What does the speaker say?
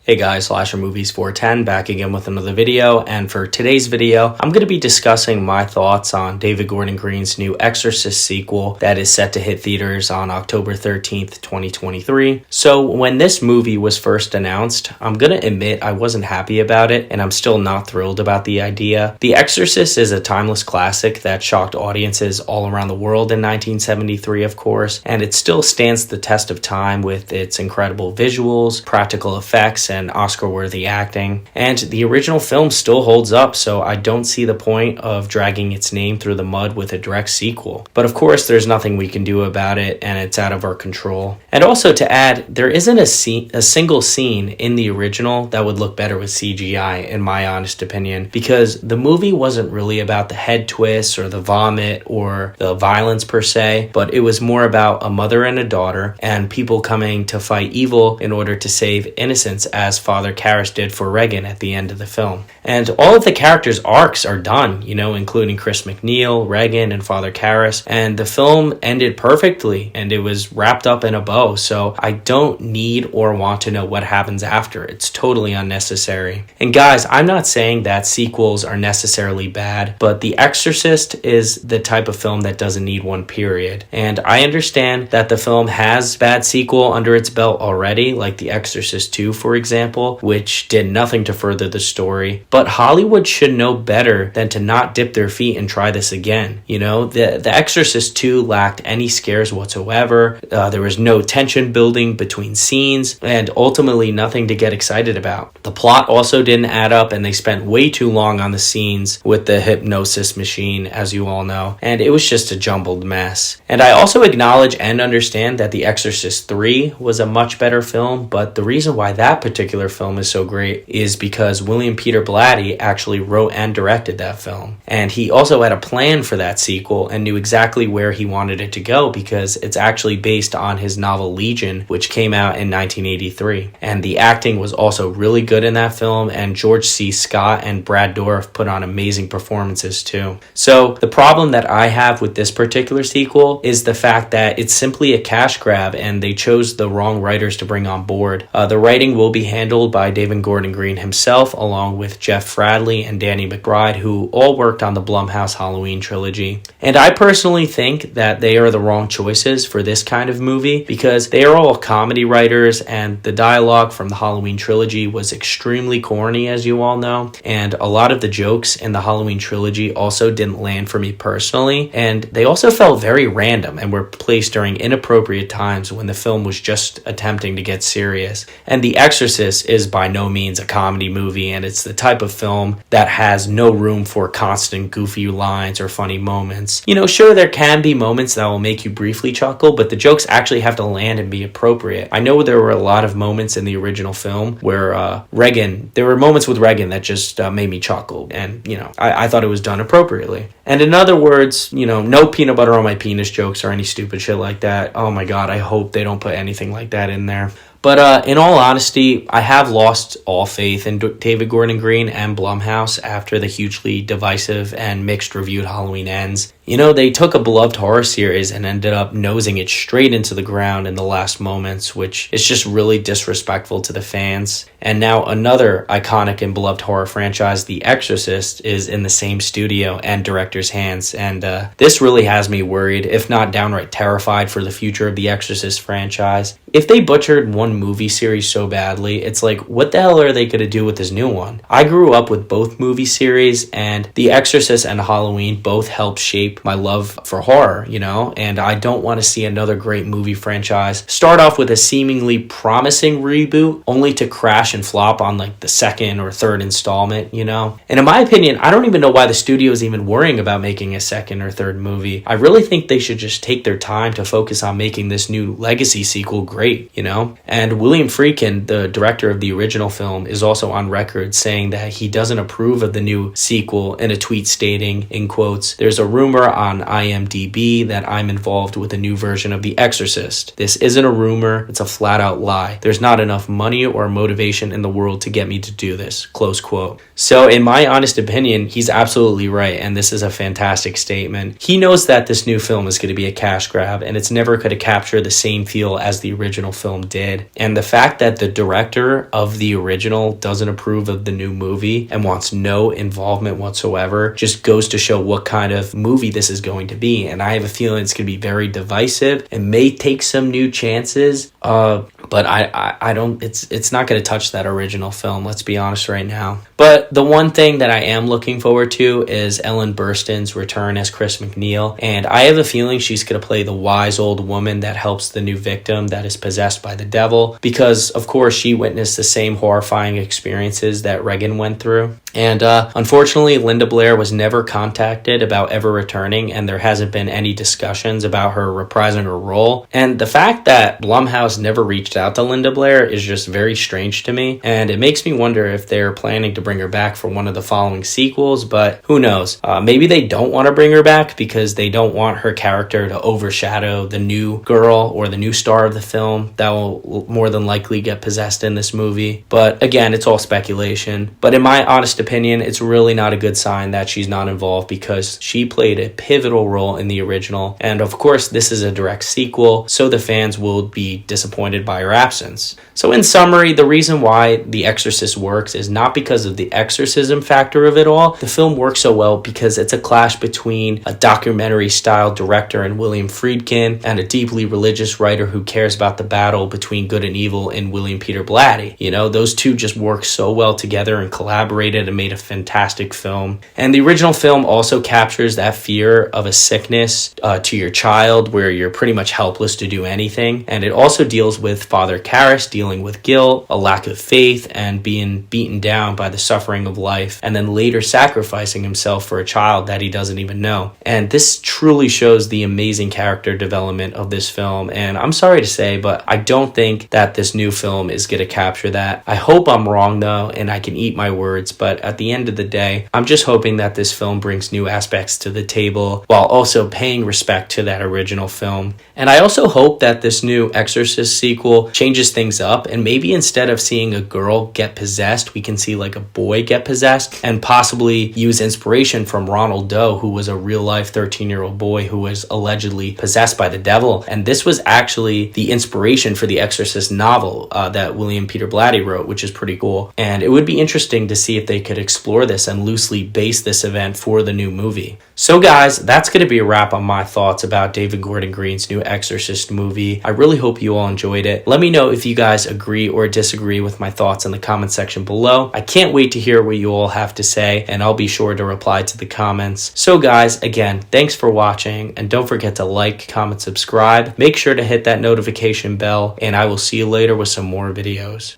Hey guys, Slasher Movies 410 back again with another video, and for today's video, I'm going to be discussing my thoughts on David Gordon Green's new Exorcist sequel that is set to hit theaters on October 13th, 2023. So when this movie was first announced, I'm going to admit I wasn't happy about it, and I'm still not thrilled about the idea. The Exorcist is a timeless classic that shocked audiences all around the world in 1973, of course, and it still stands the test of time with its incredible visuals, practical effects, and Oscar-worthy acting. And the original film still holds up, so I don't see the point of dragging its name through the mud with a direct sequel. But of course, there's nothing we can do about it, and it's out of our control. And also to add, there isn't a single scene in the original that would look better with CGI, in my honest opinion, because the movie wasn't really about the head twists or the vomit or the violence per se, but it was more about a mother and a daughter and people coming to fight evil in order to save innocence, as Father Karras did for Regan at the end of the film. And all of the characters' arcs are done, including Chris McNeil, Regan, and Father Karras, and the film ended perfectly, and it was wrapped up in a bow, so I don't need or want to know what happens after. It's totally unnecessary. And guys, I'm not saying that sequels are necessarily bad, but The Exorcist is the type of film that doesn't need one, period. And I understand that the film has bad sequel under its belt already, like The Exorcist 2, for example, which did nothing to further the story. But Hollywood should know better than to not dip their feet and try this again. The Exorcist 2 lacked any scares whatsoever. There was no tension building between scenes, and ultimately nothing to get excited about. The plot also didn't add up, and they spent way too long on the scenes with the hypnosis machine, as you all know, and it was just a jumbled mess. And I also acknowledge and understand that The Exorcist 3 was a much better film, but the reason why that particular film is so great is because William Peter Blatty actually wrote and directed that film. And he also had a plan for that sequel and knew exactly where he wanted it to go, because it's actually based on his novel Legion, which came out in 1983. And the acting was also really good in that film, and George C. Scott and Brad Dourif put on amazing performances too. So the problem that I have with this particular sequel is the fact that it's simply a cash grab, and they chose the wrong writers to bring on board. The writing will be handled by David Gordon Green himself, along with Jeff Fradley and Danny McBride, who all worked on the Blumhouse Halloween trilogy. And I personally think that they are the wrong choices for this kind of movie, because they are all comedy writers, and the dialogue from the Halloween trilogy was extremely corny, as you all know, and a lot of the jokes in the Halloween trilogy also didn't land for me personally, and they also felt very random and were placed during inappropriate times when the film was just attempting to get serious. And The Exorcist is by no means a comedy movie, and it's the type of film that has no room for constant goofy lines or funny moments. Sure, there can be moments that will make you briefly chuckle, but the jokes actually have to land and be appropriate. I know there were a lot of moments in the original film where there were moments with Regan that just made me chuckle, and I thought it was done appropriately. And in other words, no peanut butter on my penis jokes or any stupid shit like that. Oh my god, I hope they don't put anything like that in there. But in all honesty, I have lost all faith in David Gordon Green and Blumhouse after the hugely divisive and mixed reviewed Halloween Ends. They took a beloved horror series and ended up nosing it straight into the ground in the last moments, which is just really disrespectful to the fans. And now another iconic and beloved horror franchise, The Exorcist, is in the same studio and director's hands. And this really has me worried, if not downright terrified, for the future of the Exorcist franchise. If they butchered one movie series so badly, it's like, what the hell are they going to do with this new one? I grew up with both movie series, and The Exorcist and Halloween both helped shape my love for horror, and I don't want to see another great movie franchise start off with a seemingly promising reboot only to crash and flop on like the second or third installment, And in my opinion, I don't even know why the studio is even worrying about making a second or third movie. I really think they should just take their time to focus on making this new legacy sequel great, And William Friedkin, the director of the original film, is also on record saying that he doesn't approve of the new sequel in a tweet stating, in quotes, "There's a rumor rumor on IMDb that I'm involved with a new version of The Exorcist. This isn't a rumor, it's a flat out lie. There's not enough money or motivation in the world to get me to do this, close quote. So in my honest opinion, he's absolutely right, and this is a fantastic statement. He knows that this new film is going to be a cash grab, and it's never going to capture the same feel as the original film did. And the fact that the director of the original doesn't approve of the new movie and wants no involvement whatsoever just goes to show what kind of movie this is going to be. And I have a feeling it's going to be very divisive. It may take some new chances, but I don't, it's not going to touch that original film, let's be honest right now. But the one thing that I am looking forward to is Ellen Burstyn's return as Chris McNeil, and I have a feeling she's going to play the wise old woman that helps the new victim that is possessed by the devil, because of course she witnessed the same horrifying experiences that Regan went through. And unfortunately, Linda Blair was never contacted about ever returning, and there hasn't been any discussions about her reprising her role. And the fact that Blumhouse never reached out to Linda Blair is just very strange to me, and it makes me wonder if they're planning to bring her back for one of the following sequels, but who knows? Maybe they don't want to bring her back because they don't want her character to overshadow the new girl or the new star of the film that will more than likely get possessed in this movie. But again, it's all speculation. But in my honest opinion, it's really not a good sign that she's not involved, because she played a pivotal role in the original, and of course this is a direct sequel, so the fans will be disappointed by her absence. So in summary, the reason why The Exorcist works is not because of the exorcism factor of it all. The film works so well because it's a clash between a documentary style director in William Friedkin and a deeply religious writer who cares about the battle between good and evil in William Peter Blatty. You know, those two just work so well together and collaborated and made a fantastic film. And the original film also captures that fear of a sickness to your child where you're pretty much helpless to do anything. And it also deals with Father Karras dealing with guilt, a lack of faith, and being beaten down by the suffering of life, and then later sacrificing himself for a child that he doesn't even know. And this truly shows the amazing character development of this film, and I'm sorry to say, but I don't think that this new film is going to capture that. I hope I'm wrong though, and I can eat my words, but at the end of the day, I'm just hoping that this film brings new aspects to the table while also paying respect to that original film. And I also hope that this new Exorcist sequel changes things up, and maybe instead of seeing a girl get possessed, we can see like a boy get possessed, and possibly use inspiration from Ronald Doe, who was a real-life 13-year-old boy who was allegedly possessed by the devil. And this was actually the inspiration for the Exorcist novel that William Peter Blatty wrote, which is pretty cool. And it would be interesting to see if they could explore this and loosely base this event for the new movie. So guys, that's going to be a wrap on my thoughts about David Gordon Green's new Exorcist movie. I really hope you all enjoyed it. Let me know if you guys agree or disagree with my thoughts in the comment section below. I can't wait to hear what you all have to say, and I'll be sure to reply to the comments. So guys, again, thanks for watching, and don't forget to like, comment, subscribe. Make sure to hit that notification bell, and I will see you later with some more videos.